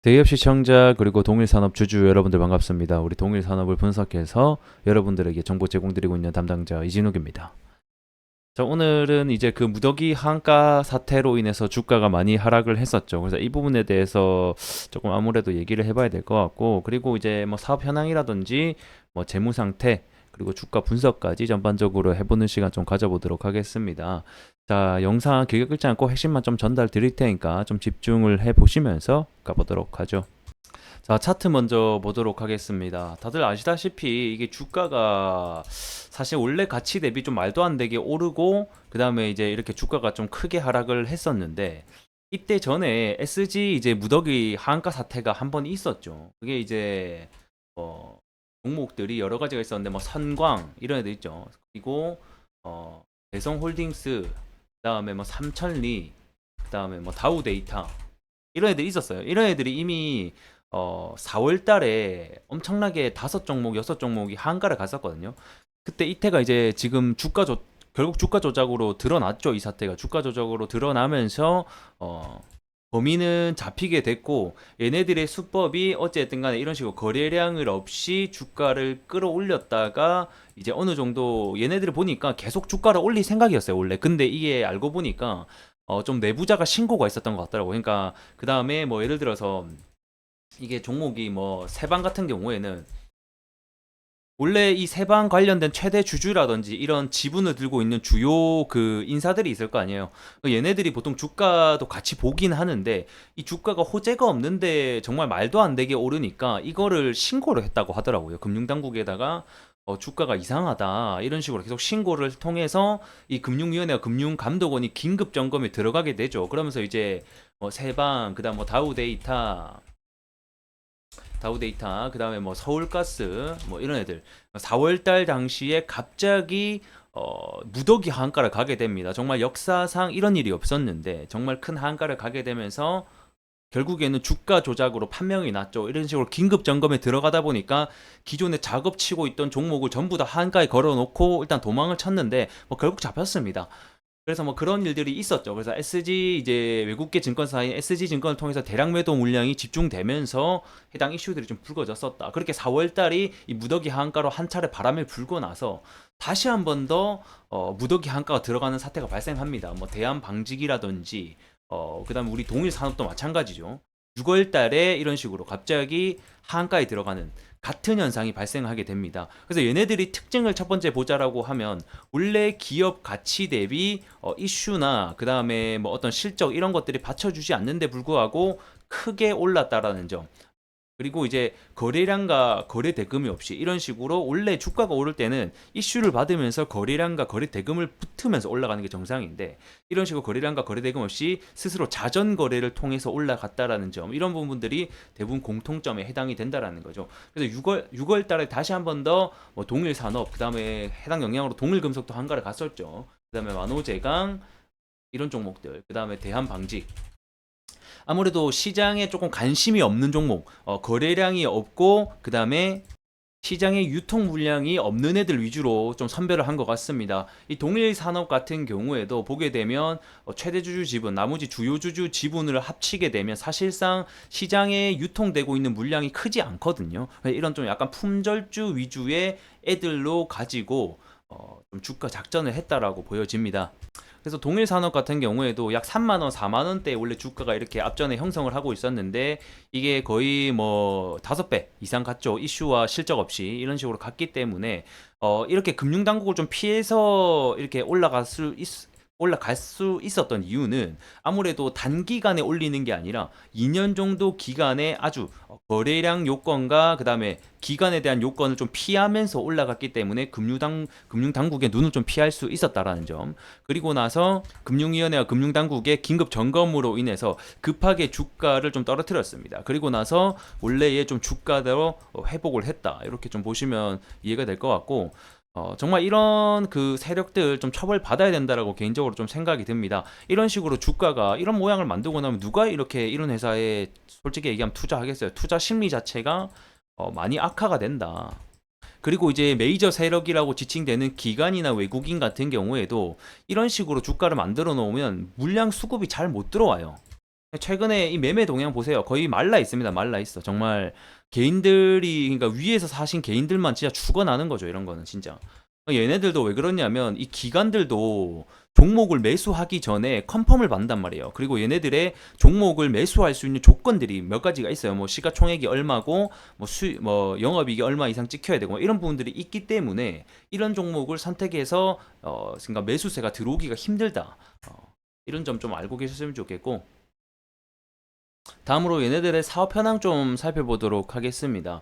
대기업 시청자 그리고 동일산업 주주 여러분들 반갑습니다. 우리 동일산업을 분석해서 여러분들에게 정보 제공드리고 있는 담당자 이진욱입니다. 자, 오늘은 이제 그 무더기 한가 사태로 인해서 주가가 많이 하락을 했었죠. 그래서 이 부분에 대해서 조금 아무래도 얘기를 해봐야 될 것 같고, 그리고 이제 뭐 사업 현황이라든지 뭐 재무 상태, 그리고 주가 분석까지 전반적으로 해보는 시간 좀 가져보도록 하겠습니다. 자, 영상 길게 끌지 않고 핵심만 좀 전달 드릴 테니까 좀 집중을 해 보시면서 가보도록 하죠. 자, 차트 먼저 보도록 하겠습니다. 다들 아시다시피 이게 주가가 사실 원래 가치 대비 좀 말도 안 되게 오르고 그 다음에 이제 이렇게 주가가 좀 크게 하락을 했었는데, 이때 전에 SG 이제 무더기 하한가 사태가 한 번 있었죠. 그게 이제 어, 종목들이 여러 가지가 있었는데 뭐 선광 이런 애들 있죠. 그리고 대성홀딩스, 그다음에 뭐 삼천리, 그다음에 뭐 다우데이터 이런 애들이 있었어요. 이런 애들이 이미 4월 달에 엄청나게 다섯 종목, 여섯 종목이 한가를 갔었거든요. 그때 이태가 이제 지금 결국 주가 조작으로 드러났죠. 이 사태가 주가 조작으로 드러나면서 범인은 잡히게 됐고, 얘네들의 수법이 어쨌든 간에 이런 식으로 거래량을 없이 주가를 끌어올렸다가 이제 어느 정도 얘네들을 보니까 계속 주가를 올릴 생각이었어요, 원래. 근데 이게 알고 보니까 좀 내부자가 신고가 있었던 것 같더라고. 그러니까 그 다음에 뭐 예를 들어서 이게 종목이 뭐 세방 같은 경우에는 원래 이 세방 관련된 최대 주주라든지 이런 지분을 들고 있는 주요 그 인사들이 있을 거 아니에요. 얘네들이 보통 주가도 같이 보긴 하는데 이 주가가 호재가 없는데 정말 말도 안 되게 오르니까 이거를 신고를 했다고 하더라고요. 금융당국에다가 주가가 이상하다 이런 식으로 계속 신고를 통해서 이 금융위원회와 금융감독원이 긴급 점검에 들어가게 되죠. 그러면서 이제 세방, 그다음 뭐 다우데이터, 그 다음에 뭐 서울가스, 뭐 이런 애들. 4월달 당시에 갑자기 무더기 한가를 가게 됩니다. 정말 역사상 이런 일이 없었는데 정말 큰 한가를 가게 되면서 결국에는 주가 조작으로 판명이 났죠. 이런 식으로 긴급 점검에 들어가다 보니까 기존에 작업치고 있던 종목을 전부 다 한가에 걸어놓고 일단 도망을 쳤는데 뭐 결국 잡혔습니다. 그래서 뭐 그런 일들이 있었죠. 그래서 SG 이제 외국계 증권사인 SG증권을 통해서 대량 매도 물량이 집중되면서 해당 이슈들이 좀 불거졌었다. 그렇게 4월 달이 이 무더기 하한가로 한 차례 바람을 불고 나서 다시 한 번 더 무더기 하한가가 들어가는 사태가 발생합니다. 뭐 대한 방직이라든지 그다음 우리 동일 산업도 마찬가지죠. 6월 달에 이런 식으로 갑자기 하한가에 들어가는 같은 현상이 발생하게 됩니다. 그래서 얘네들이 특징을 첫 번째 보자라고 하면 원래 기업 가치 대비 이슈나 그 다음에 뭐 어떤 실적 이런 것들이 받쳐주지 않는데 불구하고 크게 올랐다라는 점. 그리고 이제 거래량과 거래 대금이 없이 이런 식으로 원래 주가가 오를 때는 이슈를 받으면서 거래량과 거래 대금을 붙으면서 올라가는 게 정상인데, 이런 식으로 거래량과 거래 대금 없이 스스로 자전 거래를 통해서 올라갔다라는 점, 이런 부분들이 대부분 공통점에 해당이 된다라는 거죠. 그래서 6월 달에 다시 한 번 더 동일 산업, 그다음에 해당 영향으로 동일 금속도 한가를 갔었죠. 그다음에 만호제강 이런 종목들, 그다음에 대한방직, 아무래도 시장에 조금 관심이 없는 종목, 거래량이 없고 그 다음에 시장에 유통 물량이 없는 애들 위주로 좀 선별을 한 것 같습니다. 이 동일 산업 같은 경우에도 보게 되면 최대 주주 지분, 나머지 주요 주주 지분을 합치게 되면 사실상 시장에 유통되고 있는 물량이 크지 않거든요. 이런 좀 약간 품절주 위주의 애들로 가지고 좀 주가 작전을 했다라고 보여집니다. 그래서 동일 산업 같은 경우에도 약 3만 원, 4만 원대 원래 주가가 이렇게 앞전에 형성을 하고 있었는데 이게 거의 뭐 5배 이상 갔죠. 이슈와 실적 없이 이런 식으로 갔기 때문에 이렇게 금융 당국을 좀 피해서 이렇게 올라갈 수 있었던 이유는 아무래도 단기간에 올리는 게 아니라 2년 정도 기간에 아주 거래량 요건과 그 다음에 기간에 대한 요건을 좀 피하면서 올라갔기 때문에 금융당국의 눈을 좀 피할 수 있었다라는 점. 그리고 나서 금융위원회와 금융당국의 긴급 점검으로 인해서 급하게 주가를 좀 떨어뜨렸습니다. 그리고 나서 원래의 좀 주가대로 회복을 했다. 이렇게 좀 보시면 이해가 될 것 같고, 정말 이런 그 세력들 좀 처벌받아야 된다라고 개인적으로 좀 생각이 듭니다. 이런 식으로 주가가 이런 모양을 만들고 나면 누가 이렇게 이런 회사에 솔직히 얘기하면 투자하겠어요. 투자 심리 자체가 많이 악화가 된다. 그리고 이제 메이저 세력이라고 지칭되는 기관이나 외국인 같은 경우에도 이런 식으로 주가를 만들어 놓으면 물량 수급이 잘 못 들어와요. 최근에 이 매매 동향 보세요. 거의 말라 있습니다. 말라 있어. 정말 개인들이 그러니까 위에서 사신 개인들만 진짜 죽어나는 거죠. 이런 거는 진짜. 얘네들도 왜 그러냐면 이 기관들도 종목을 매수하기 전에 컨펌을 받는단 말이에요. 그리고 얘네들의 종목을 매수할 수 있는 조건들이 몇 가지가 있어요. 뭐 시가총액이 얼마고 뭐 영업이익이 얼마 이상 찍혀야 되고 뭐 이런 부분들이 있기 때문에 이런 종목을 선택해서 그러니까 매수세가 들어오기가 힘들다. 이런 점 좀 알고 계셨으면 좋겠고 다음으로 얘네들의 사업 현황 좀 살펴보도록 하겠습니다.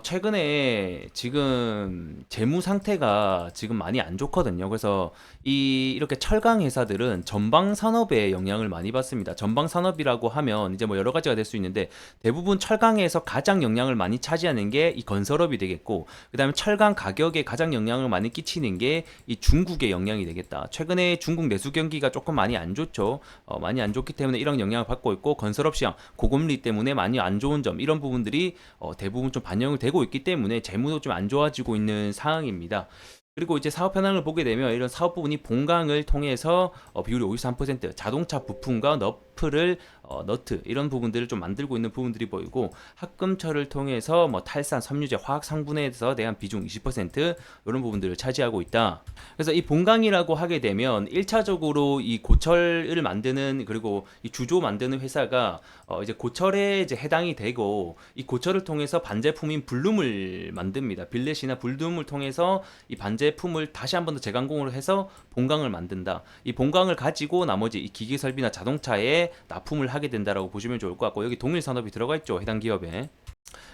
최근에 지금 재무 상태가 지금 많이 안 좋거든요. 그래서 이렇게 철강 회사들은 전방 산업에 영향을 많이 받습니다. 전방 산업이라고 하면 이제 뭐 여러 가지가 될 수 있는데 대부분 철강에서 가장 영향을 많이 차지하는 게 이 건설업이 되겠고, 그다음에 철강 가격에 가장 영향을 많이 끼치는 게 이 중국의 영향이 되겠다. 최근에 중국 내수 경기가 조금 많이 안 좋죠. 많이 안 좋기 때문에 이런 영향을 받고 있고, 건설업 시장 고금리 때문에 많이 안 좋은 점, 이런 부분들이 대부분 좀 반영을 되고 있기 때문에 재무도 좀 안 좋아지고 있는 상황입니다. 그리고 이제 사업 현황을 보게 되면 이런 사업 부분이 본강을 통해서 비율이 53%, 자동차 부품과 너트 이런 부분들을 좀 만들고 있는 부분들이 보이고, 합금처를 통해서 뭐 탈산, 섬유제, 화학 상분에서 대한 비중 20% 이런 부분들을 차지하고 있다. 그래서 이 본강이라고 하게 되면 1차적으로 이 고철을 만드는, 그리고 이 주조 만드는 회사가 이제 고철에 이제 해당이 되고, 이 고철을 통해서 반제품인 블룸을 만듭니다. 빌렛이나 블룸을 통해서 이 반제품을 다시 한 번 더 재가공을 해서 본강을 만든다. 이 본강을 가지고 나머지 이 기기 설비나 자동차에 납품을 하게 된다라고 보시면 좋을 것 같고, 여기 동일 산업이 들어가 있죠, 해당 기업에.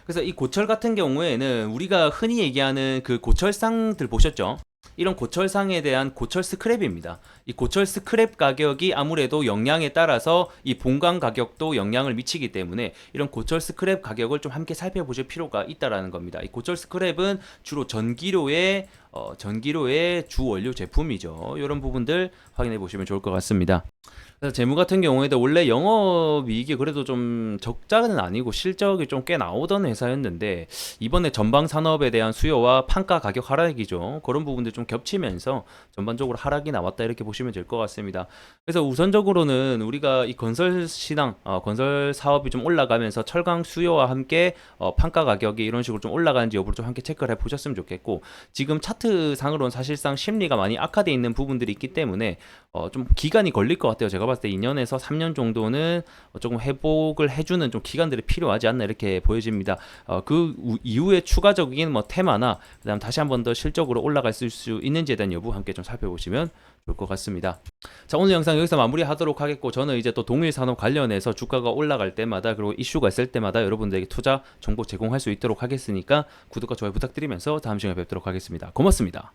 그래서 이 고철 같은 경우에는 우리가 흔히 얘기하는 그 고철상들 보셨죠? 이런 고철상에 대한 고철 스크랩입니다. 이 고철 스크랩 가격이 아무래도 영향에 따라서 이 본강 가격도 영향을 미치기 때문에 이런 고철 스크랩 가격을 좀 함께 살펴보실 필요가 있다라는 겁니다. 이 고철 스크랩은 주로 전기료의 주 원료 제품이죠. 이런 부분들 확인해 보시면 좋을 것 같습니다. 그래서 재무 같은 경우에도 원래 영업이익이 그래도 좀 적자는 아니고 실적이 좀 꽤 나오던 회사였는데, 이번에 전방 산업에 대한 수요와 판가 가격 하락이죠. 그런 부분들 좀 겹치면서 전반적으로 하락이 나왔다, 이렇게 보시면 될 것 같습니다. 그래서 우선적으로는 우리가 이 건설 시장, 건설 사업이 좀 올라가면서 철강 수요와 함께 판가 가격이 이런 식으로 좀 올라가는지 여부를 좀 함께 체크를 해 보셨으면 좋겠고, 지금 차트 상으로는 사실상 심리가 많이 악화되어 있는 부분들이 있기 때문에 좀 기간이 걸릴 것 같아요. 제가 봤을 때 2년에서 3년 정도는 조금 회복을 해주는 좀 기간들이 필요하지 않나, 이렇게 보여집니다. 그 이후에 추가적인 뭐 테마나 그다음 다시 한 번 더 실적으로 올라갈 수 있는지에 대한 여부 함께 좀 살펴보시면 좋을 것 같습니다. 자, 오늘 영상 여기서 마무리하도록 하겠고, 저는 이제 또 동일 산업 관련해서 주가가 올라갈 때마다, 그리고 이슈가 있을 때마다 여러분들에게 투자 정보 제공할 수 있도록 하겠으니까 구독과 좋아요 부탁드리면서 다음 시간에 뵙도록 하겠습니다. 고맙습니다.